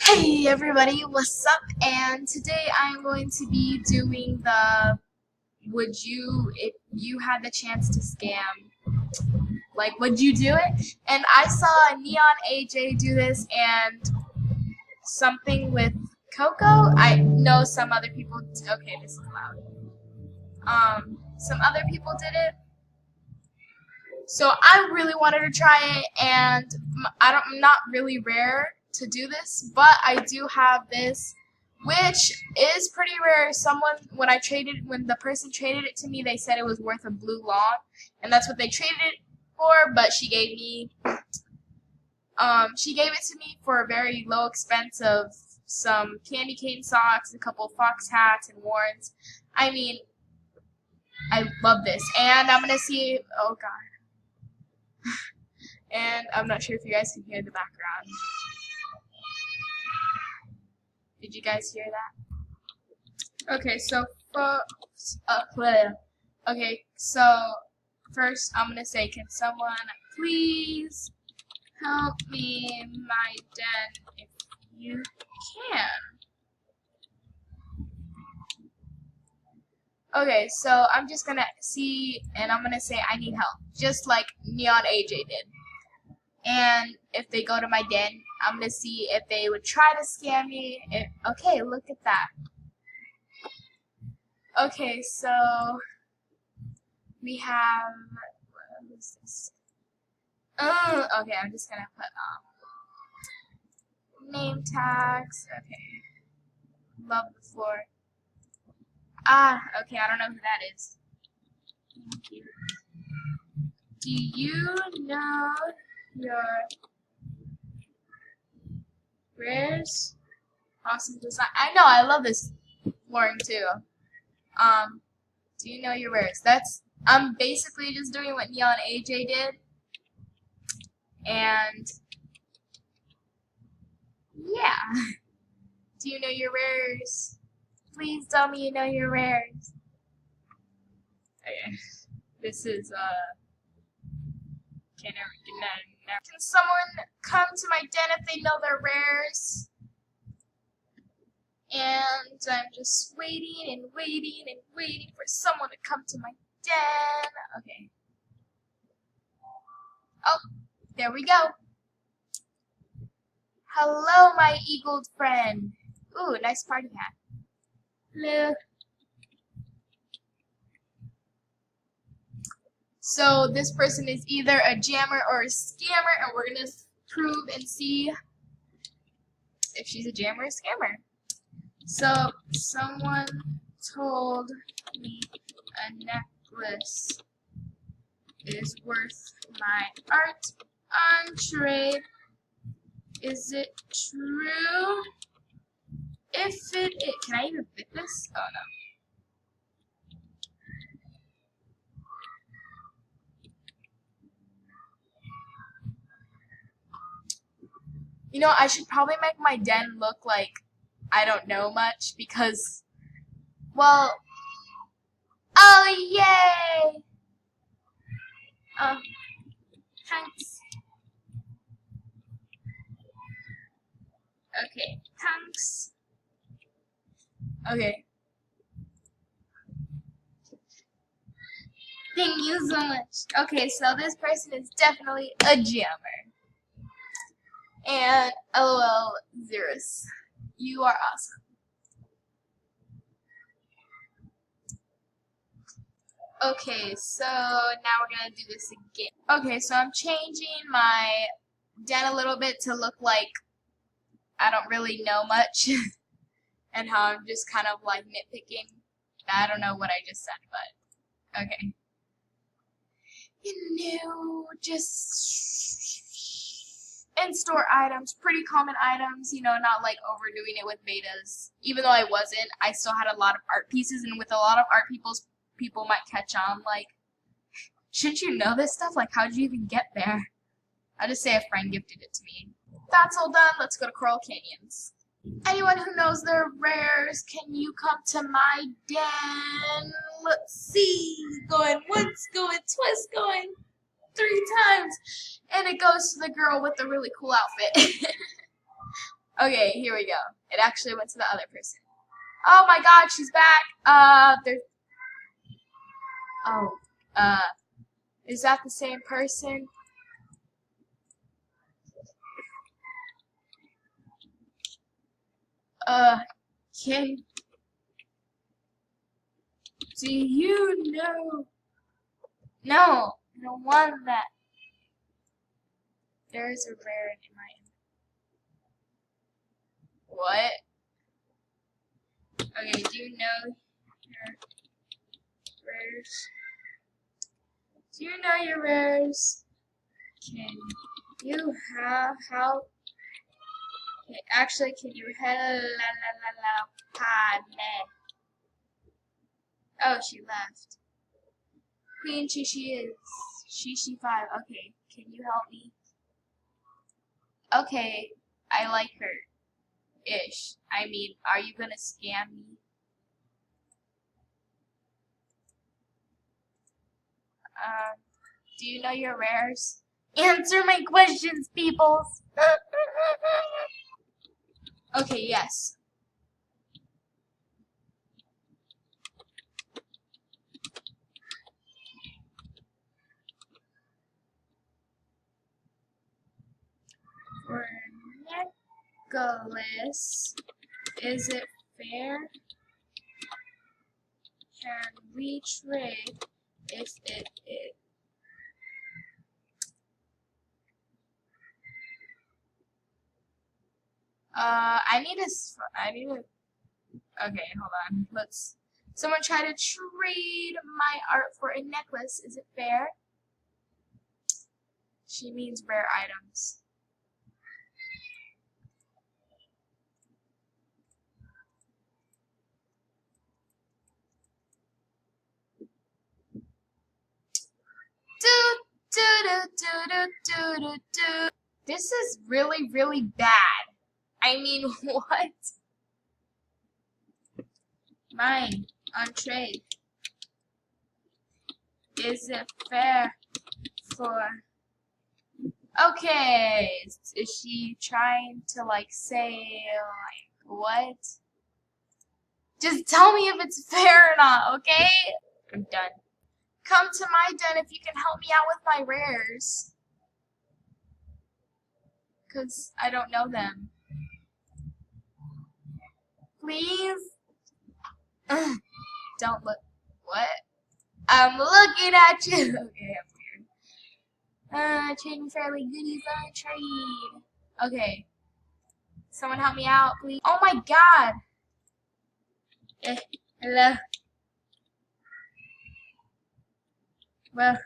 Hey everybody, what's up? And today I'm going to be doing the would you, if you had the chance to scam, like would you do it? And I saw Neon AJ do this and something with Coco. I know some other people, okay, this is loud. Some other people did it. So I really wanted to try it, and I'm not really rare to do this, but I do have this, which is pretty rare. When the person traded it to me, they said it was worth a blue lawn, and that's what they traded it for. But she gave it to me for a very low expense of some candy cane socks, a couple of fox hats, and warrants. I mean, I love this, and I'm gonna see. Oh God. And I'm not sure if you guys can hear the background. Did you guys hear that? Okay, so first I'm gonna say, can someone please help me, my den, if you can? Okay, so I'm just gonna see, and I'm gonna say I need help, just like Neon AJ did. And if they go to my den, I'm gonna see if they would try to scam me. Okay, look at that. Okay, so we have, what is this? Okay, I'm just gonna put name tags. Okay, love the floor. Okay, I don't know who that is. Thank you. Do you know your rares? Awesome design. I know, I love this flooring too. Do you know your rares? I'm basically just doing what Neon AJ did. And yeah. Do you know your rares? Please tell me you know your rares. Okay. This is can someone come to my den if they know their rares? And I'm just waiting and waiting and waiting for someone to come to my den. Okay. Oh, there we go. Hello, my eagled friend. Ooh, nice party hat. Hello. So this person is either a jammer or a scammer, and we're gonna prove and see if she's a jammer or a scammer. So someone told me a necklace is worth my art on trade. Is it true? If it is, can I even fit this? Oh no. You know, I should probably make my den look like I don't know much because, well, oh yay! Thanks. Okay, thanks. Okay. Thank you so much. Okay, so this person is definitely a jammer. And LOL, Xerus, you are awesome. Okay, so now we're gonna do this again. Okay, so I'm changing my den a little bit to look like I don't really know much and how I'm just kind of like nitpicking. I don't know what I just said, but okay. Just in-store items, pretty common items, you know, not like overdoing it with betas. Even though I wasn't, I still had a lot of art pieces, and with a lot of art people might catch on, like, shouldn't you know this stuff? Like, how'd you even get there? I'll just say a friend gifted it to me. That's all done, let's go to Coral Canyons. Anyone who knows their rares, can you come to my den? Let's see. Going once, going twice, going 3 times. And it goes to the girl with the really cool outfit. Okay, here we go. It actually went to the other person. Oh my god, she's back. There's... Oh, is that the same person? Can... Do you know... No, I don't want that. There is a rare in my... What? Okay, do you know your rares? Do you know your rares? Can you have how? Okay, actually, can you Oh, she left. Queen Shishi is Shishi 5. Okay, can you help me? Okay, I like her. Ish. I mean, are you gonna scam me? Do you know your rares? Answer my questions, peoples! Okay, yes. For necklace, is it fair? Can we trade if it is? I need to, okay, hold on. Someone try to trade my art for a necklace. Is it fair? She means rare items. This is really, really bad. I mean, what? Mine on trade. Is it fair for... Okay, is she trying to like say like what? Just tell me if it's fair or not, okay? I'm done. Come to my den if you can help me out with my rares. Cause I don't know them. Please? Ugh, don't look. What? I'm looking at you. Okay, I'm weird. Trading fairly goodies on trade. Okay. Someone help me out, please. Oh my god. Hello. Well,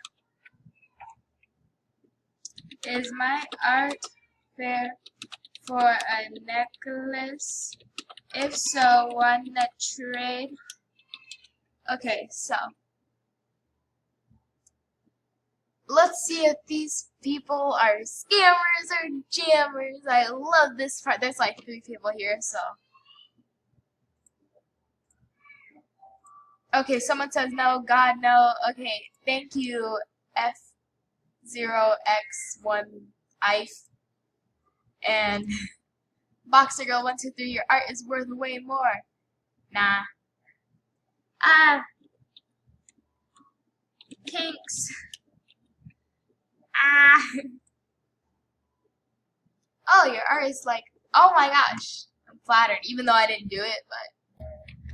is my art fair for a necklace? If so, wanna trade? Okay, so let's see if these people are scammers or jammers. I love this part. There's like 3 people here, so. Okay, someone says no, God, no. Okay, thank you, F0X1 IF. And Boxer Girl 123, your art is worth way more. Nah. Kinks. Oh, your art is like, oh my gosh. I'm flattered, even though I didn't do it, but.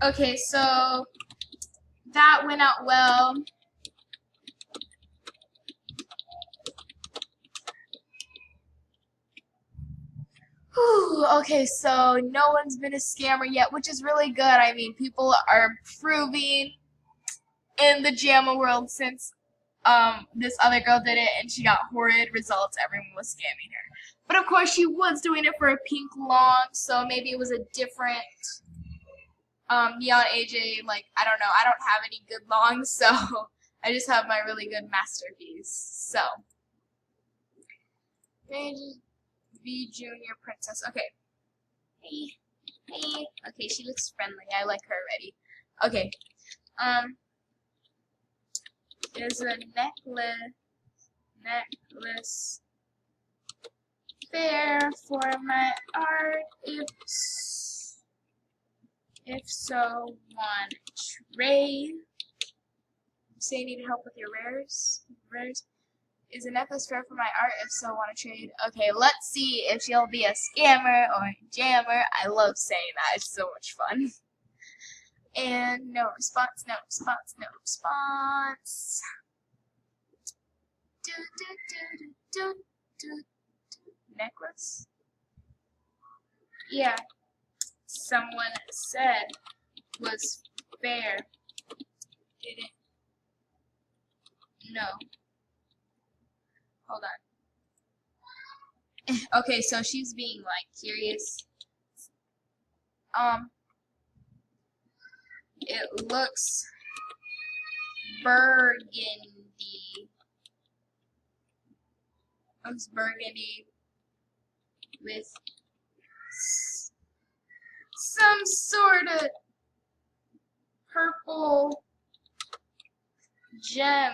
Okay, so that went out well. Whew, okay, so no one's been a scammer yet, which is really good. I mean, people are improving in the JAMA world since this other girl did it and she got horrid results. Everyone was scamming her. But of course she was doing it for a pink long, so maybe it was a different Neon AJ, like, I don't know. I don't have any good longs, so I just have my really good masterpiece. So, V Junior Princess. Okay. Hey. Hey. Okay, she looks friendly. I like her already. Okay. Is a necklace fair for my art? If so, one trade. Say you need help with your rares. Is a necklace fair for my art? If so, want to trade? Okay, let's see if she'll be a scammer or a jammer. I love saying that. It's so much fun. And no response, no response, no response. Necklace? Yeah. Someone said was fair. Didn't. No. Hold on. Okay, so she's being like curious. It looks burgundy. Looks burgundy with some sort of purple gem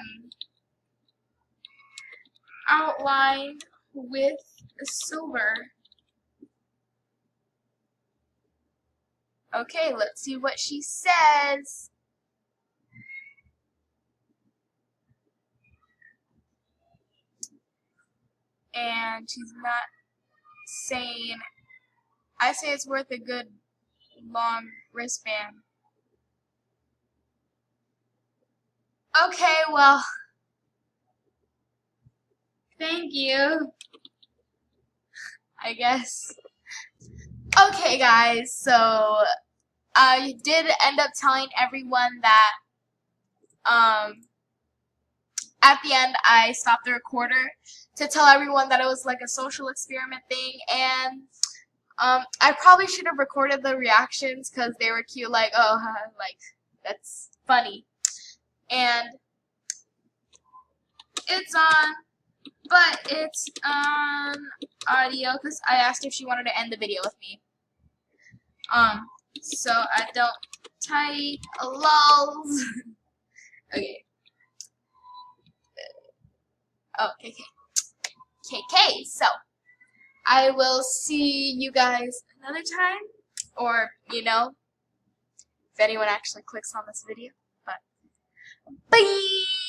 outlined with silver. Okay, let's see what she says. And she's not saying, I say it's worth a good long wristband. Okay, well, thank you, I guess. Okay, guys, so I did end up telling everyone that at the end I stopped the recorder to tell everyone that it was like a social experiment thing, and I probably should have recorded the reactions because they were cute, like, oh, like, that's funny. And it's on, but it's on audio because I asked if she wanted to end the video with me. So I don't type lols. Okay. Oh, KK. So I will see you guys another time, or, you know, if anyone actually clicks on this video. But bye!